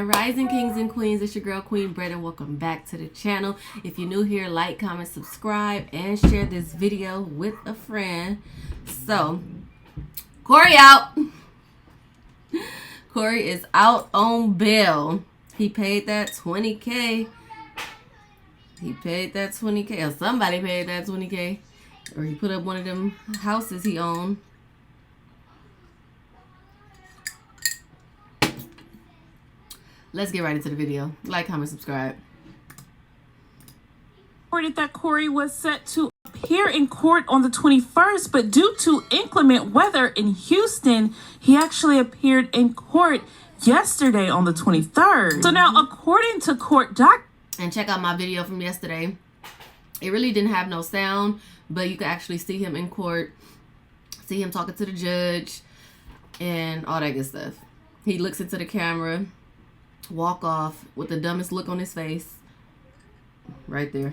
Grand Rising Kings and Queens. It's your girl Queen Brett, and welcome back to the channel. If you're new here, like, comment, subscribe, and share this video with a friend. So, Corey out. Corey is out on bail. He paid that 20K. He paid that 20K, or somebody paid that 20K, or he put up one of them houses he owned. Let's get right into the video. Like, comment, subscribe. Reported that Corey was set to appear in court on the 21st, but due to inclement weather in Houston, he actually appeared in court yesterday on the 23rd. So now, according to court documents, and check out my video from yesterday. It really didn't have no sound, but you could actually see him in court, see him talking to the judge, and all that good stuff. He looks into the camera, walk off with the dumbest look on his face. Right there.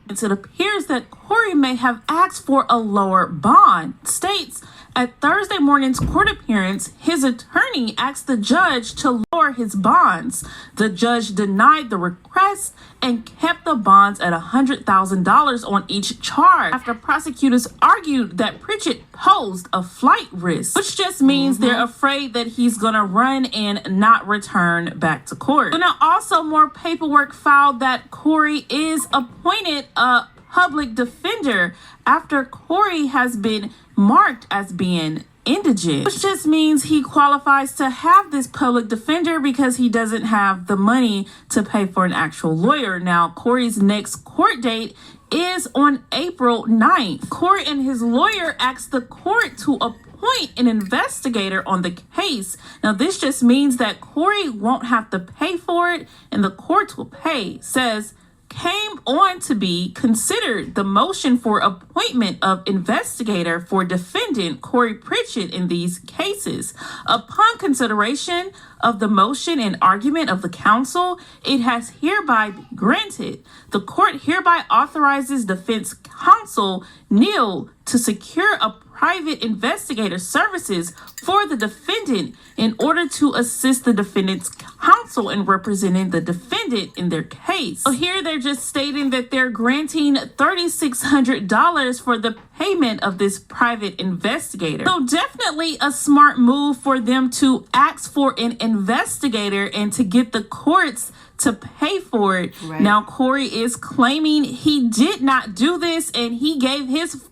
it appears that Corey may have asked for a lower bond. States, at Thursday morning's court appearance, his attorney asked the judge to lower his bonds. The judge denied the request and kept the bonds at $100,000 on each charge after prosecutors argued that Pritchett posed a flight risk, which just means they're afraid that he's going to run and not return back to court. So now also more paperwork filed that Corey is appointed a public defender after Corey has been marked as being indigent, which just means he qualifies to have this public defender because he doesn't have the money to pay for an actual lawyer. Now, Corey's next court date is on April 9th. Corey and his lawyer asked the court to appoint an investigator on the case. Now, this just means that Corey won't have to pay for it and the courts will pay. Says came on to be considered the motion for appointment of investigator for defendant Corey Pritchett in these cases. Upon consideration of the motion and argument of the counsel, it has hereby been granted. The court hereby authorizes defense counsel Neal to secure a private investigator services for the defendant in order to assist the defendant's counsel in representing the defendant in their case. So here they're just stating that they're granting $3,600 for the payment of this private investigator. So definitely a smart move for them to ask for an investigator and to get the courts to pay for it. Right. Now, Corey is claiming he did not do this and he gave his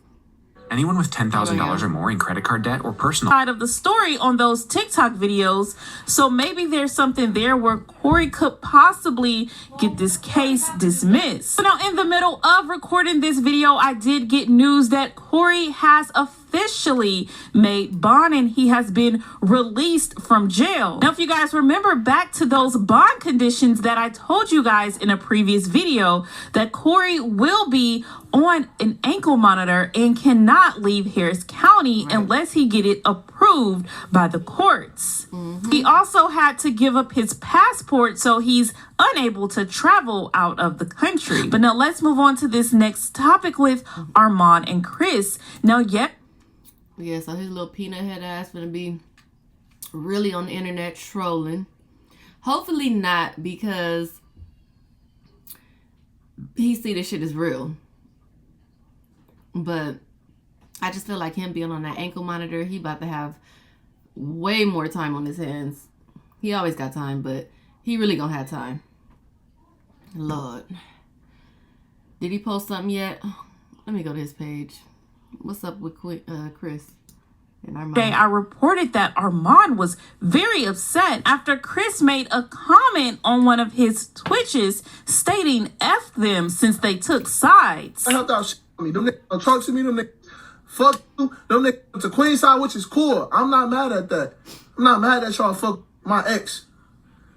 anyone with $10,000 or more in credit card debt or personal side of the story on those TikTok videos. So maybe there's something there where Corey could possibly get this case dismissed. So now in the middle of recording this video, I did get news that Corey has officially made bond and he has been released from jail. Now, if you guys remember back to those bond conditions that I told you guys in a previous video, that Corey will be on an ankle monitor and cannot leave Harris County unless he get it approved by the courts. He also had to give up his passport, so he's unable to travel out of the country. But now let's move on to this next topic with Armon and Chris. Now, yeah, so his little peanut head ass gonna be really on the internet trolling. Hopefully not, because he see this shit is real. But I just feel like him being on that ankle monitor, he about to have way more time on his hands. He always got time, but he really gonna have time. Lord. Did he post something yet? Let me go to his page. What's up with Chris and Armon? Today, I reported that Armon was very upset after Chris made a comment on one of his Twitches stating F them since they took sides. I helped out me. Them niggas don't talk to me. Them niggas fuck you. Them niggas to Queen side, which is cool. I'm not mad at that. I'm not mad that y'all fuck my ex.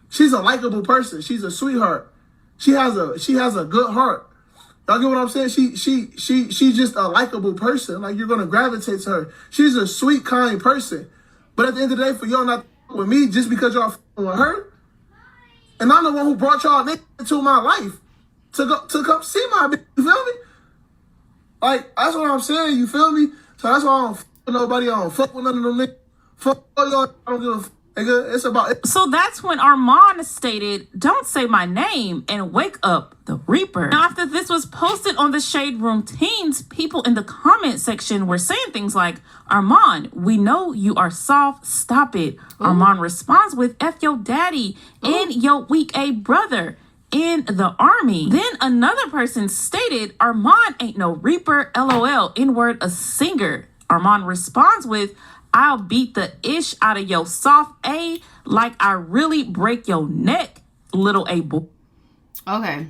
She's a likable person. She's a sweetheart. She has a good heart. Y'all get what I'm saying? She's just a likable person. Like, you're gonna gravitate to her. She's a sweet, kind person. But at the end of the day, for y'all not with me just because y'all with her, and I'm the one who brought y'all into my life to come see my bitch. You feel me? Like, that's what I'm saying. You feel me? So that's why I don't fuck with nobody. I don't fuck with none of them niggas. Fuck all y'all. I don't give a fuck. Nigga, it's about... So that's when Armon stated, "Don't say my name and wake up the Reaper." Now, after this was posted on the Shade Room Teens, people in the comment section were saying things like, "Armon, we know you are soft. Stop it." Ooh. Armon responds with, "F your daddy and your weak A brother in the army." Then another person stated, "Armon ain't no Reaper. LOL. N-word a singer." Armon responds with, "I'll beat the ish out of your soft A like I really break your neck, little A boy." Okay.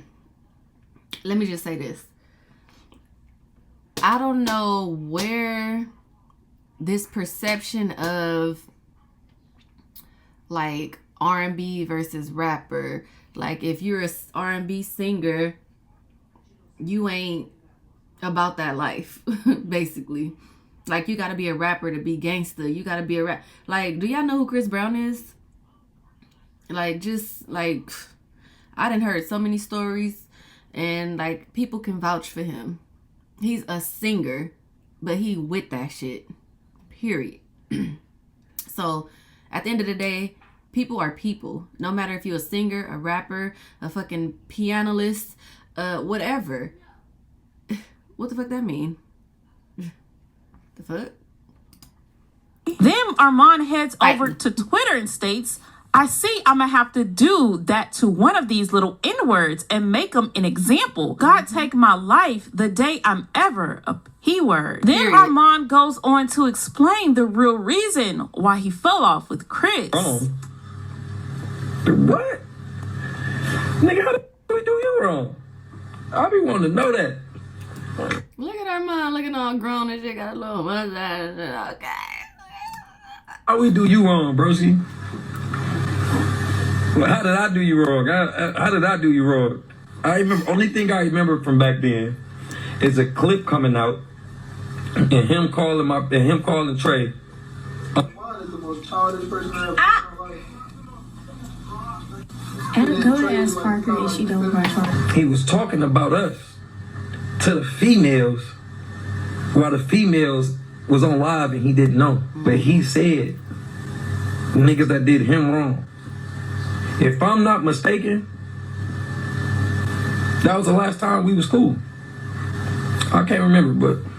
Let me just say this. I don't know where this perception of like R&B versus rapper, like if you're a R&B singer, you ain't about that life, basically. Like, you gotta be a rapper to be gangster. You gotta be a rap. Like, do y'all know who Chris Brown is? Like, just, like, I done heard so many stories, and, like, people can vouch for him. He's a singer, but he with that shit. Period. So, at the end of the day, people are people. No matter if you're a singer, a rapper, a fucking pianist, whatever. What the fuck that mean? The fuck? Then Armon heads over to Twitter and states, "I see I'm gonna have to do that to one of these little N-words and make them an example. God take my life the day I'm ever a P-word." Then Armon goes on to explain the real reason why he fell off with Chris. Wrong? What? Nigga, how the we do you wrong? I be wanting to know that. Look at Armon looking all grown and shit, got a little mustache. Okay. How we do you wrong, broski? Well, how did I do you wrong? How did I do you wrong? I remember, only thing I remember from back then is a clip coming out and him calling Trey. Armon is the most childish person I ever And go to ask Parker if she don't crush on her. He was talking about us to the females while the females was on live and he didn't know. But he said niggas that did him wrong. If I'm not mistaken, that was the last time we was cool. I can't remember, but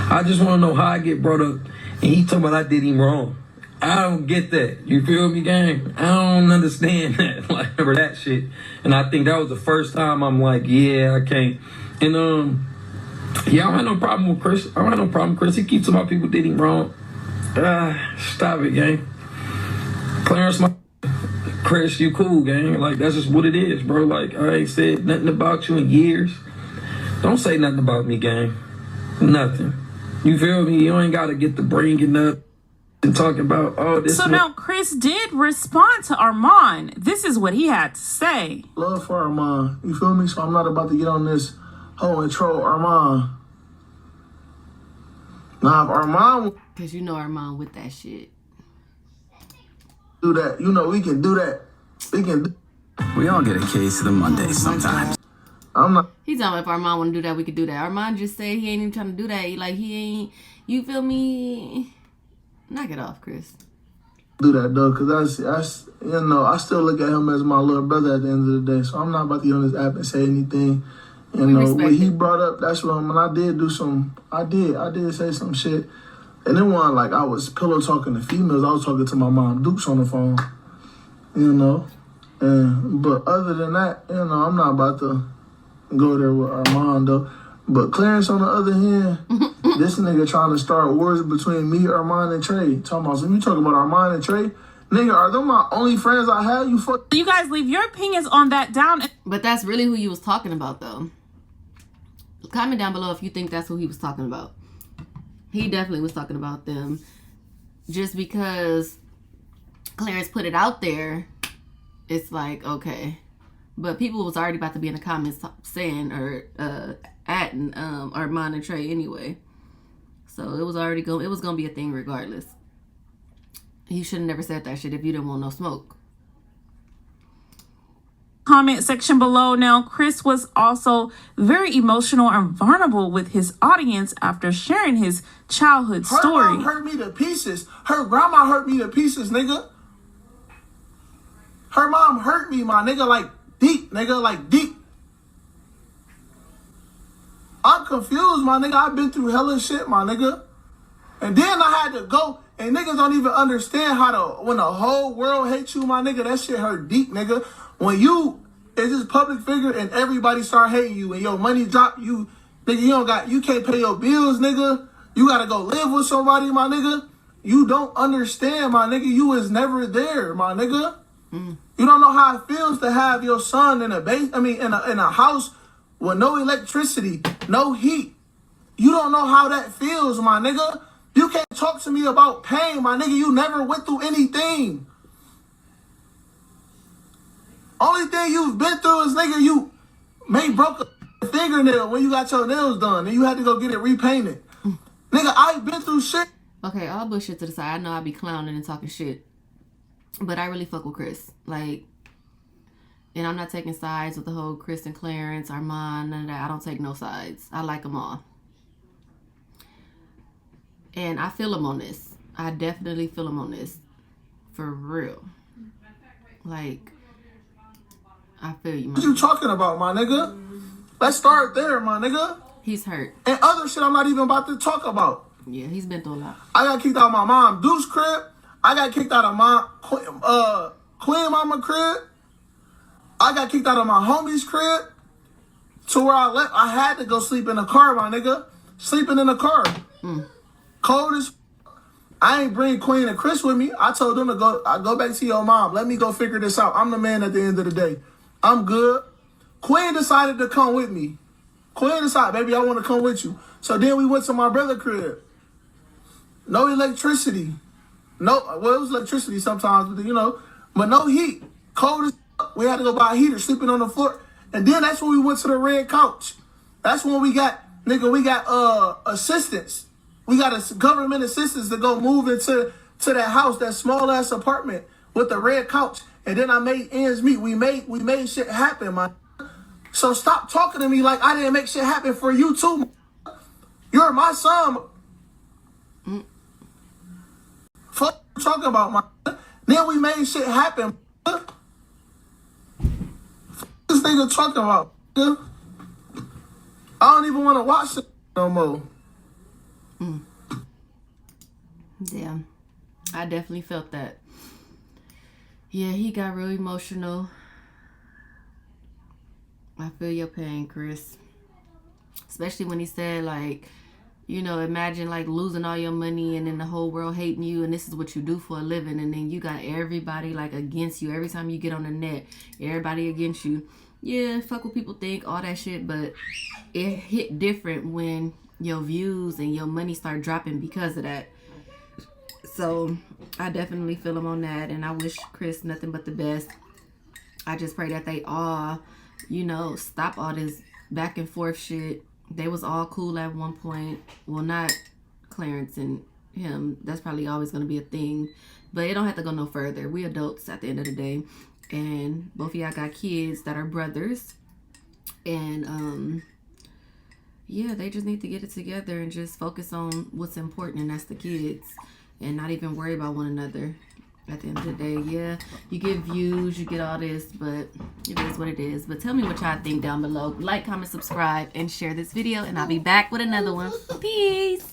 I just want to know how I get brought up and he told me I did him wrong. I don't get that. You feel me, gang? I don't understand that. Like, remember that shit. And I think that was the first time I'm like, yeah, I can't. And yeah, I don't have no problem with Chris. I don't have no problem with Chris. He keeps about people did him wrong. Stop it, gang. Clarence, Chris, you cool, gang. Like, that's just what it is, bro. Like, I ain't said nothing about you in years. Don't say nothing about me, gang. Nothing. You feel me? You ain't got to get the bringing up and talking about, oh, this. So now Chris did respond to Armon. This is what he had to say. Love for Armon. You feel me? So I'm not about to get on this hoe and troll Armon. Nah, if Armon... Because you know Armon with that shit. Do that. You know, we can do that. We can do... We all get a case of the Mondays sometimes. I'm not... He's talking about if Armon want to do that, we could do that. Armon just said he ain't even trying to do that. Like, he ain't... You feel me? Knock it off, Chris. Do that, though, because that's, you know, I still look at him as my little brother at the end of the day. So I'm not about to get on this app and say anything. You know, what he brought up, that's what I did do some... I did say some shit. And then one, like, I was pillow talking to females. I was talking to my mom Dukes on the phone, you know. But other than that, you know, I'm not about to go there with Armon, though. But Clarence, on the other hand, this nigga trying to start wars between me, Armon, and Trey. Talking about, so you talking about Armon and Trey? Nigga, are them my only friends I had? You fuck. You guys leave your opinions on that down. But that's really who you was talking about, though. Comment down below if you think that's who he was talking about. He definitely was talking about them. Just because Clarence put it out there, it's like, okay. But people was already about to be in the comments saying or atting Armon and Trey anyway. So it was already it was gonna be a thing regardless. He should have never said that shit if you didn't want no smoke. Comment section below. Now, Chris was also very emotional and vulnerable with his audience after sharing his childhood story. Her mom hurt me to pieces. Her grandma hurt me to pieces, nigga. Her mom hurt me, my nigga, like deep, nigga, like deep. I'm confused, my nigga. I've been through hella shit, my nigga. And then I had to go, and niggas don't even understand when the whole world hates you, my nigga, that shit hurt deep, nigga. When you is this public figure and everybody start hating you and your money drop, you, nigga, you can't pay your bills, nigga. You gotta go live with somebody, my nigga. You don't understand, my nigga. You was never there, my nigga. You don't know how it feels to have your son in a house with no electricity, no heat. You don't know how that feels, my nigga. You can't talk to me about pain, my nigga. You never went through anything. Only thing you've been through is, nigga, you may broke a fingernail when you got your nails done and you had to go get it repainted. Nigga, I've been through shit. Okay, all bullshit to the side. I know I be clowning and talking shit, but I really fuck with Chris. Like, and I'm not taking sides with the whole Chris and Clarence, Armon, none of that. I don't take no sides. I like them all. And I feel him on this. I definitely feel him on this. For real. Like, I feel you, man. What you talking about, my nigga? Let's start there, my nigga. He's hurt. And other shit I'm not even about to talk about. Yeah, he's been through a lot. I got kicked out of my mom Deuce crib. I got kicked out of my Queen Mama crib. I got kicked out of my homie's crib. To where I left, I had to go sleep in the car, my nigga. Sleeping in the car. Cold as I ain't bring Queen and Chris with me. I told them to go back to your mom. Let me go figure this out. I'm the man at the end of the day. I'm good. Queen decided to come with me. Queen decided, baby, I want to come with you. So then we went to my brother's crib. No electricity. Well, it was electricity sometimes, but but no heat. Cold as we had to go buy a heater, sleeping on the floor. And then that's when we went to the red couch. That's when we got assistance. We got a government assistance to go move into that house, that small ass apartment with the red couch. And then I made ends meet. We made shit happen, man. So stop talking to me like I didn't make shit happen for you too, man. You're my son. Fuck you talking about, man. Then we made shit happen. Fuck this nigga talking about, man. I don't even want to watch it no more. Yeah, I definitely felt that. Yeah, he got real emotional. I feel your pain, Chris. Especially when he said, like, imagine like losing all your money and then the whole world hating you and this is what you do for a living and then you got everybody like against you. Every time you get on the net, everybody against you. Yeah, fuck what people think, all that shit, but it hit different when your views and your money start dropping because of that. So I definitely feel him on that, and I wish Chris nothing but the best. I just pray that they all, stop all this back and forth shit. They was all cool at one point. Well, not Clarence and him. That's probably always going to be a thing, but it don't have to go no further. We adults at the end of the day, and both of y'all got kids that are brothers, and yeah, they just need to get it together and just focus on what's important, and that's the kids, and not even worry about one another at the end of the day. Yeah, you get views, you get all this, but it is what it is. But tell me what y'all think down below. Like, comment, subscribe, and share this video, and I'll be back with another one. Peace.